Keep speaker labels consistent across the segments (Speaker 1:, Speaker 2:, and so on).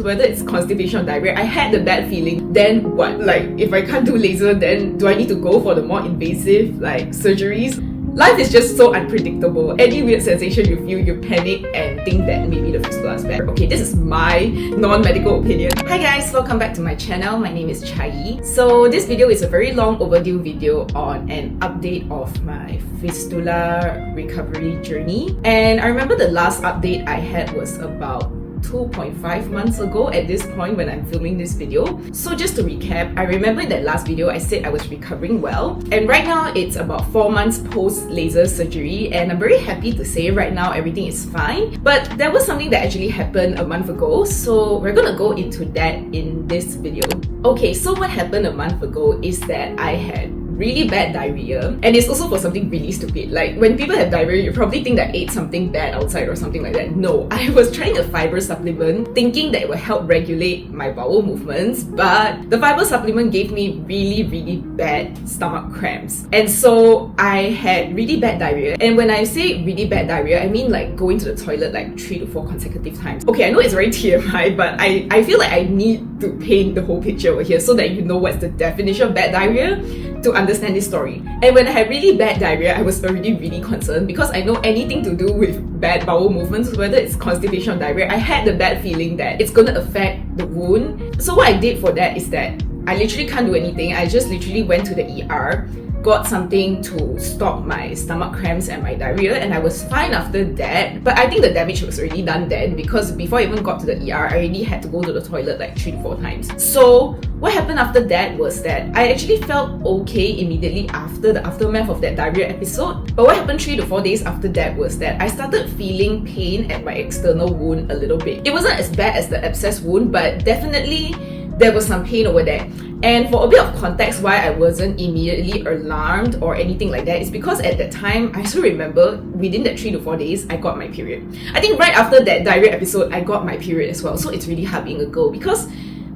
Speaker 1: whether it's constipation or diarrhea. I had the bad feeling, then what? Like, if I can't do laser, then do I need to go for the more invasive, like, surgeries? Life is just so unpredictable. Any weird sensation you feel, you panic and think that maybe the fistula is bad. Okay, this is my non-medical opinion. Hi guys, welcome back to my channel. My name is Chai. So this video is a very long overdue video on an update of my fistula recovery journey. And I remember the last update I had was about 2.5 months ago at this point when I'm filming this video. So just to recap, I remember in that last video I said I was recovering well, and right now it's about 4 months post laser surgery, and I'm very happy to say right now everything is fine. But there was something that actually happened a month ago, so we're gonna go into that in this video. Okay, so what happened a month ago is that I had really bad diarrhea, and it's also for something really stupid. Like, when people have diarrhea, you probably think that I ate something bad outside or something like that. No, I was trying a fiber supplement thinking that it will help regulate my bowel movements, but the fiber supplement gave me really bad stomach cramps, and so I had really bad diarrhea. And when I say really bad diarrhea, I mean like going to the toilet like 3 to 4 consecutive times. Okay, I know it's very TMI, but I feel like I need to paint the whole picture over here so that you know what's the definition of bad diarrhea to understand this story. And when I had really bad diarrhea, I was already really concerned because I know anything to do with bad bowel movements, whether it's constipation or diarrhea, I had the bad feeling that it's gonna affect the wound. So what I did for that is that I literally can't do anything. I just literally went to the ER, got something to stop my stomach cramps and my diarrhea, and I was fine after that. But I think the damage was already done then, because before I even got to the ER, I already had to go to the toilet like 3 to 4 times. So what happened after that was that I actually felt okay immediately after the aftermath of that diarrhea episode. But what happened 3 to 4 days after that was that I started feeling pain at my external wound a little bit. It wasn't as bad as the abscess wound, but definitely there was some pain over there. And for a bit of context why I wasn't immediately alarmed or anything like that is because at that time, I still remember within that 3 to 4 days, I got my period. I think right after that diarrhea episode, I got my period as well. So it's really hard being a girl, because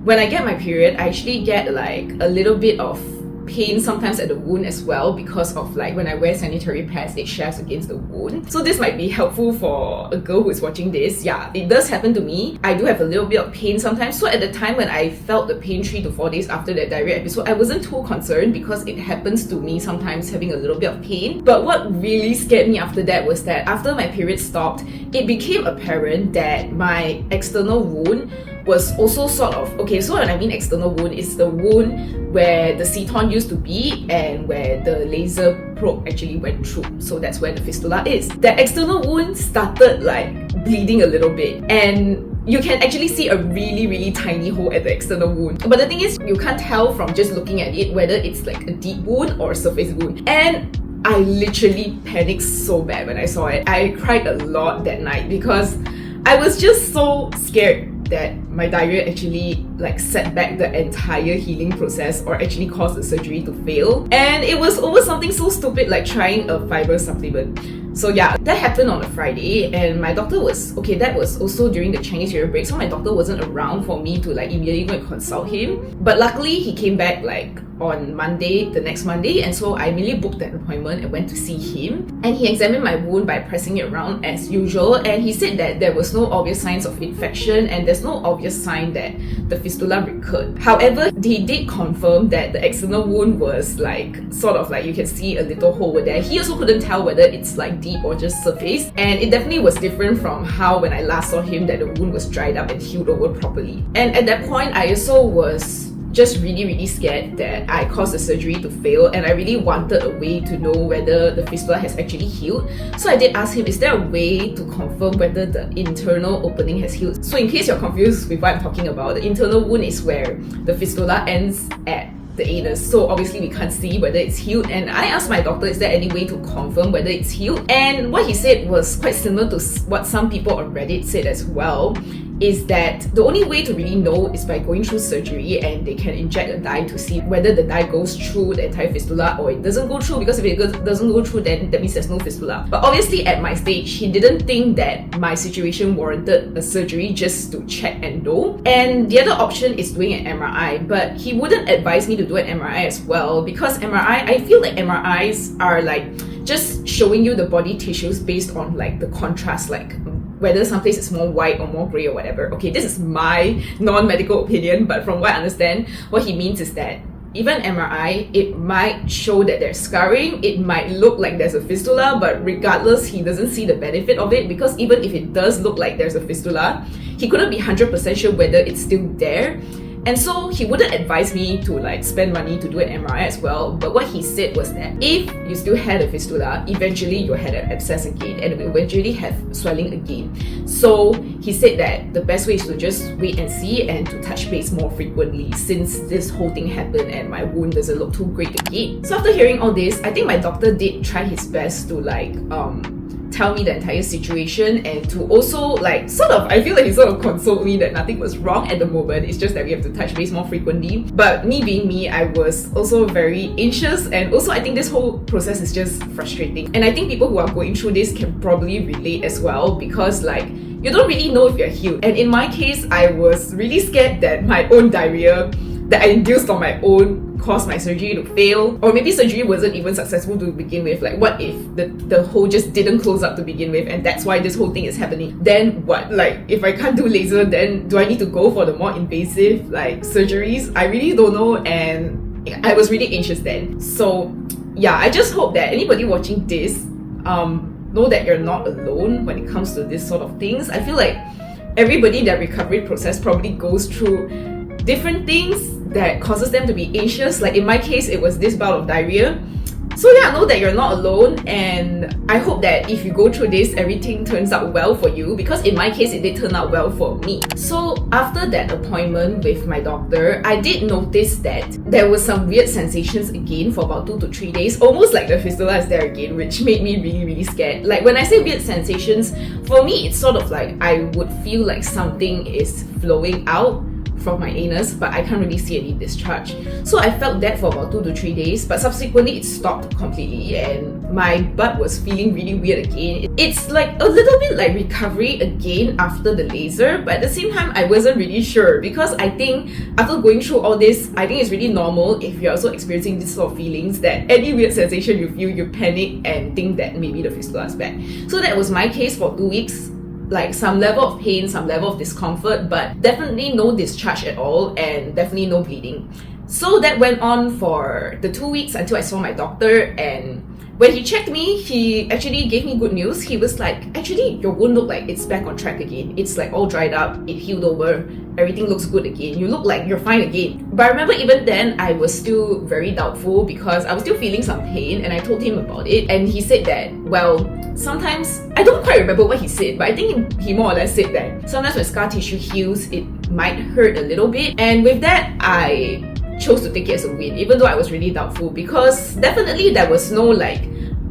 Speaker 1: when I get my period, I actually get like a little bit of pain sometimes at the wound as well, because of like when I wear sanitary pads, it shares against the wound. So this might be helpful for a girl who is watching this. Yeah, it does happen to me. I do have a little bit of pain sometimes. So at the time when I felt the pain 3 to 4 days after that diarrhea episode, I wasn't too concerned because it happens to me sometimes having a little bit of pain. But what really scared me after that was that after my period stopped, it became apparent that my external wound was also sort of, okay, so when I mean external wound, it's the wound where the ceton used to be and where the laser probe actually went through. So that's where the fistula is. That external wound started like bleeding a little bit, and you can actually see a really tiny hole at the external wound. But the thing is, you can't tell from just looking at it whether it's like a deep wound or a surface wound. And I literally panicked so bad when I saw it. I cried a lot that night because I was just so scared that my diarrhea actually like set back the entire healing process or actually caused the surgery to fail. And it was over something so stupid like trying a fiber supplement. So yeah, that happened on a Friday, and my doctor was, okay, that was also during the Chinese New Year break, so my doctor wasn't around for me to like immediately go and consult him. But luckily he came back like on Monday, the next Monday, and so I immediately booked that appointment and went to see him. And he examined my wound by pressing it around as usual, and he said that there was no obvious signs of infection and there's no obvious sign that the fistula recurred. However, he did confirm that the external wound was like sort of like you can see a little hole over there. He also couldn't tell whether it's like deep or just surface, and it definitely was different from how when I last saw him that the wound was dried up and healed over properly. And at that point, I also was just really scared that I caused the surgery to fail, and I really wanted a way to know whether the fistula has actually healed. So I did ask him, is there a way to confirm whether the internal opening has healed? So in case you're confused with what I'm talking about, the internal wound is where the fistula ends at the anus. So obviously we can't see whether it's healed, and I asked my doctor, is there any way to confirm whether it's healed? And what he said was quite similar to what some people on Reddit said as well, is that the only way to really know is by going through surgery, and they can inject a dye to see whether the dye goes through the entire fistula or it doesn't go through, because if it doesn't go through, then that means there's no fistula. But obviously at my stage, he didn't think that my situation warranted a surgery just to check and know. And the other option is doing an MRI, but he wouldn't advise me to do an MRI as well, because MRI, I feel like MRIs are like just showing you the body tissues based on like the contrast, like whether some place is more white or more grey or whatever. Okay, this is my non-medical opinion, but from what I understand, what he means is that even MRI, it might show that there's scarring, it might look like there's a fistula, but regardless, he doesn't see the benefit of it, because even if it does look like there's a fistula, he couldn't be 100% sure whether it's still there. And so he wouldn't advise me to like spend money to do an MRI as well. But what he said was that if you still had a fistula, eventually you'll have an abscess again and it will eventually have swelling again. So he said that the best way is to just wait and see and to touch base more frequently, since this whole thing happened and my wound doesn't look too great again. So after hearing all this, I think my doctor did try his best to like tell me the entire situation, and to also like I feel like he sort of consoled me that nothing was wrong at the moment, it's just that we have to touch base more frequently. But me being me, I was also very anxious, and also I think this whole process is just frustrating, and I think people who are going through this can probably relate as well, because like you don't really know if you're healed. And in my case, I was really scared that my own diarrhea that I induced on my own caused my surgery to fail, or maybe surgery wasn't even successful to begin with. Like, what if the hole just didn't close up to begin with, and that's why this whole thing is happening? Then what? Like, if I can't do laser, then do I need to go for the more invasive like surgeries? I really don't know, and I was really anxious then. So yeah, I just hope that anybody watching this know that you're not alone when it comes to this sort of things. I feel like everybody, their recovery process probably goes through different things that causes them to be anxious. Like in my case, it was this bout of diarrhea. So yeah, know that you're not alone, and I hope that if you go through this, everything turns out well for you, because in my case, it did turn out well for me. So after that appointment with my doctor, I did notice that there was some weird sensations again for about 2 to 3 days, almost like the fistula is there again, which made me really scared. Like when I say weird sensations, for me, it's sort of like I would feel like something is flowing out from my anus, but I can't really see any discharge. So I felt that for about 2 to 3 days, but subsequently it stopped completely and my butt was feeling really weird again. It's like a little bit like recovery again after the laser, but at the same time I wasn't really sure, because I think after going through all this, I think it's really normal if you're also experiencing this sort of feelings, that any weird sensation you feel, you panic and think that maybe the fistula is back. So that was my case for 2 weeks. Like some level of pain, some level of discomfort, but definitely no discharge at all, and definitely no bleeding. So that went on for the 2 weeks until I saw my doctor, and when he checked me, he actually gave me good news. He was like, actually, your wound look like it's back on track again. It's like all dried up, it healed over, everything looks good again. You look like you're fine again. But I remember even then, I was still very doubtful because I was still feeling some pain, and I told him about it. And he said that, well, sometimes, I don't quite remember what he said, but I think he more or less said that sometimes when scar tissue heals, it might hurt a little bit. And with that, I chose to take it as a win, even though I was really doubtful, because definitely there was no like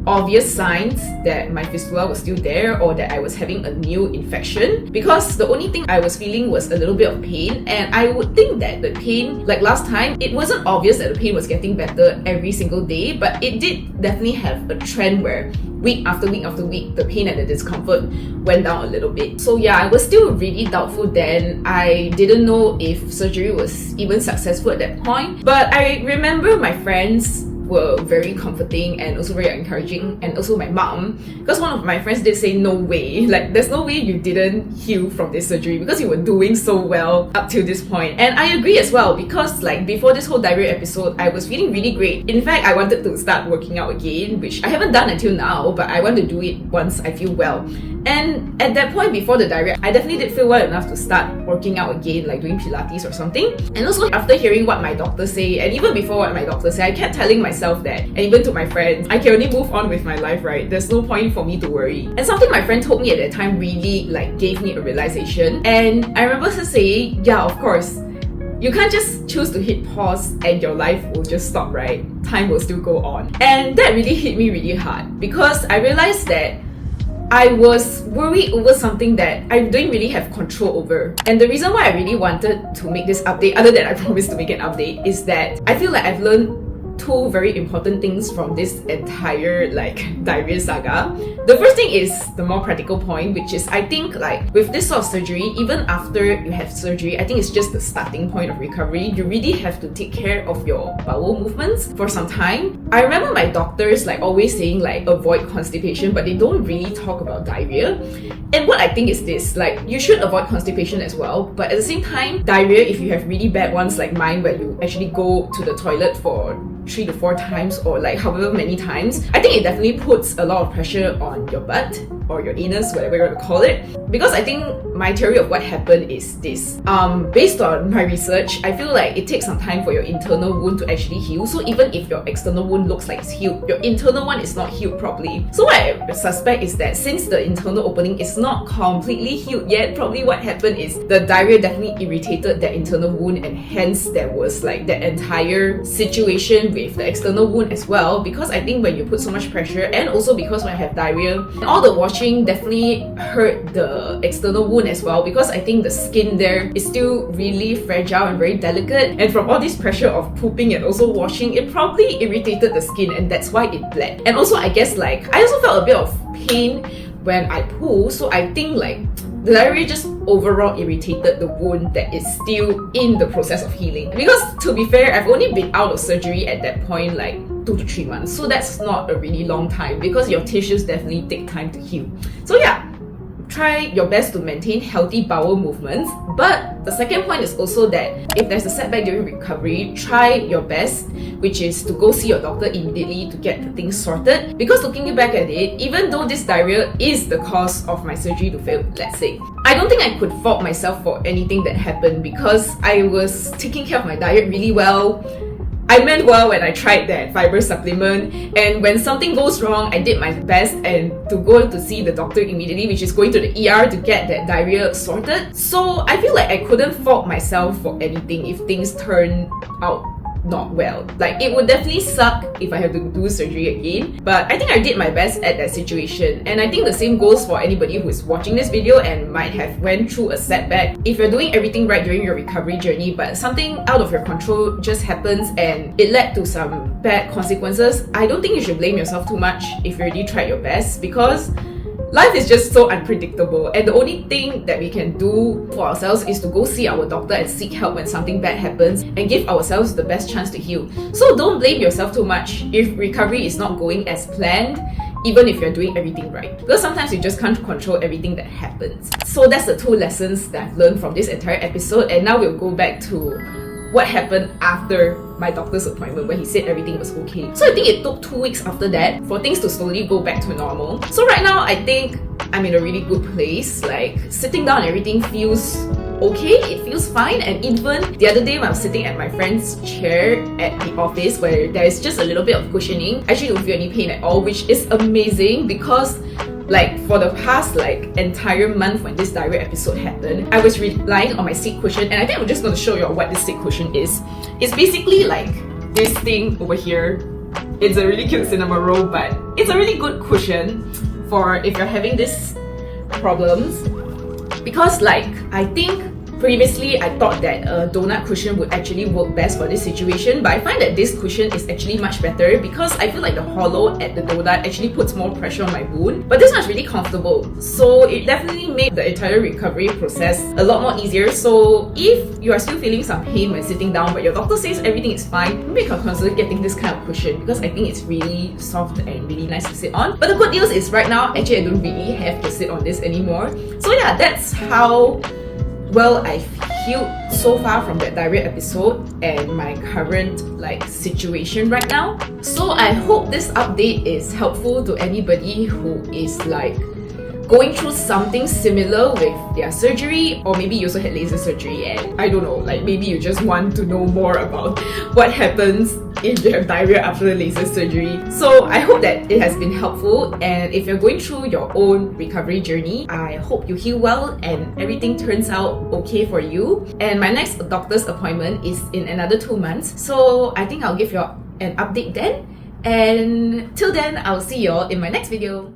Speaker 1: obvious signs that my fistula was still there or that I was having a new infection, because the only thing I was feeling was a little bit of pain. And I would think that the pain, like last time, it wasn't obvious that the pain was getting better every single day, but it did definitely have a trend where week after week after week, the pain and the discomfort went down a little bit. So yeah, I was still really doubtful then. I didn't know if surgery was even successful at that point, but I remember my friends were very comforting and also very encouraging, and also my mom, because one of my friends did say, no way, like there's no way you didn't heal from this surgery because you were doing so well up till this point. And I agree as well, because like before this whole diarrhea episode, I was feeling really great. In fact, I wanted to start working out again, which I haven't done until now, but I want to do it once I feel well. And at that point before the diarrhea, I definitely did feel well enough to start working out again, like doing Pilates or something. And also after hearing what my doctor say, and even before what my doctor said, I kept telling myself that, and even to my friends, I can only move on with my life, right? There's no point for me to worry. And something my friend told me at that time really like gave me a realization. And I remember her saying, yeah, of course, you can't just choose to hit pause and your life will just stop, right? Time will still go on. And that really hit me really hard, because I realized that I was worried over something that I didn't really have control over. And the reason why I really wanted to make this update, other than I promised to make an update, is that I feel like I've learned two very important things from this entire diarrhea saga. The first thing is the more practical point, which is I think with this sort of surgery, even after you have surgery, I think it's just the starting point of recovery. You really have to take care of your bowel movements for some time. I remember my doctors always saying avoid constipation, but they don't really talk about diarrhea. And what I think is this, you should avoid constipation as well, but at the same time, diarrhea, if you have really bad ones like mine where you actually go to the toilet for 3 to 4 times or however many times, I think it definitely puts a lot of pressure on your butt or your anus, whatever you want to call it. Because I think my theory of what happened is this. Based on my research, I feel like it takes some time for your internal wound to actually heal. So even if your external wound looks like it's healed, your internal one is not healed properly. So what I suspect is that since the internal opening is not completely healed yet, probably what happened is the diarrhea definitely irritated that internal wound, and hence there was that entire situation with the external wound as well. Because I think when you put so much pressure, and also because when I have diarrhea, all the washing definitely hurt the external wound as well, because I think the skin there is still really fragile and very delicate, and from all this pressure of pooping and also washing, it probably irritated the skin, and that's why it bled. And also I guess I also felt a bit of pain when I poo, so I think the diarrhea just overall irritated the wound that is still in the process of healing. Because to be fair, I've only been out of surgery at that point 2 to 3 months, so that's not a really long time because your tissues definitely take time to heal. So yeah, try your best to maintain healthy bowel movements. But the second point is also that if there's a setback during recovery, try your best, which is to go see your doctor immediately to get the things sorted. Because looking back at it, even though this diarrhea is the cause of my surgery to fail, let's say, I don't think I could fault myself for anything that happened because I was taking care of my diet really well. I meant well when I tried that fiber supplement, and when something goes wrong, I did my best and to go to see the doctor immediately, which is going to the ER to get that diarrhea sorted. So I feel like I couldn't fault myself for anything if things turn out not well. It would definitely suck if I have to do surgery again, but I think I did my best at that situation. And I think the same goes for anybody who is watching this video and might have went through a setback. If you're doing everything right during your recovery journey, but something out of your control just happens and it led to some bad consequences, I don't think you should blame yourself too much if you already tried your best, because life is just so unpredictable, and the only thing that we can do for ourselves is to go see our doctor and seek help when something bad happens and give ourselves the best chance to heal. So don't blame yourself too much if recovery is not going as planned, even if you're doing everything right. Because sometimes you just can't control everything that happens. So that's the 2 lessons that I've learned from this entire episode, and now we'll go back to what happened after my doctor's appointment when he said everything was okay. So I think it took 2 weeks after that for things to slowly go back to normal. So right now I think I'm in a really good place. Sitting down, everything feels okay, it feels fine. And even the other day when I was sitting at my friend's chair at the office where there's just a little bit of cushioning, I actually don't feel any pain at all, which is amazing because for the past entire month when this diarrhea episode happened, I was relying on my seat cushion, and I think I'm just going to show you all what this seat cushion is. It's basically this thing over here. It's a really cute cinema roll, but it's a really good cushion for if you're having these problems. Because I think previously I thought that a donut cushion would actually work best for this situation, but I find that this cushion is actually much better because I feel like the hollow at the donut actually puts more pressure on my wound. But this one's really comfortable, so it definitely made the entire recovery process a lot more easier. So if you are still feeling some pain when sitting down but your doctor says everything is fine, maybe you can consider getting this kind of cushion because I think it's really soft and really nice to sit on. But the good news is right now, actually I don't really have to sit on this anymore. So yeah, that's how well I've healed so far from that diarrhea episode and my current situation right now. So I hope this update is helpful to anybody who is going through something similar with their surgery, or maybe you also had laser surgery and I don't know, maybe you just want to know more about what happens if you have diarrhea after the laser surgery. So I hope that it has been helpful, and if you're going through your own recovery journey, I hope you heal well and everything turns out okay for you. And my next doctor's appointment is in another 2 months, so I think I'll give you an update then. And till then, I'll see you all in my next video.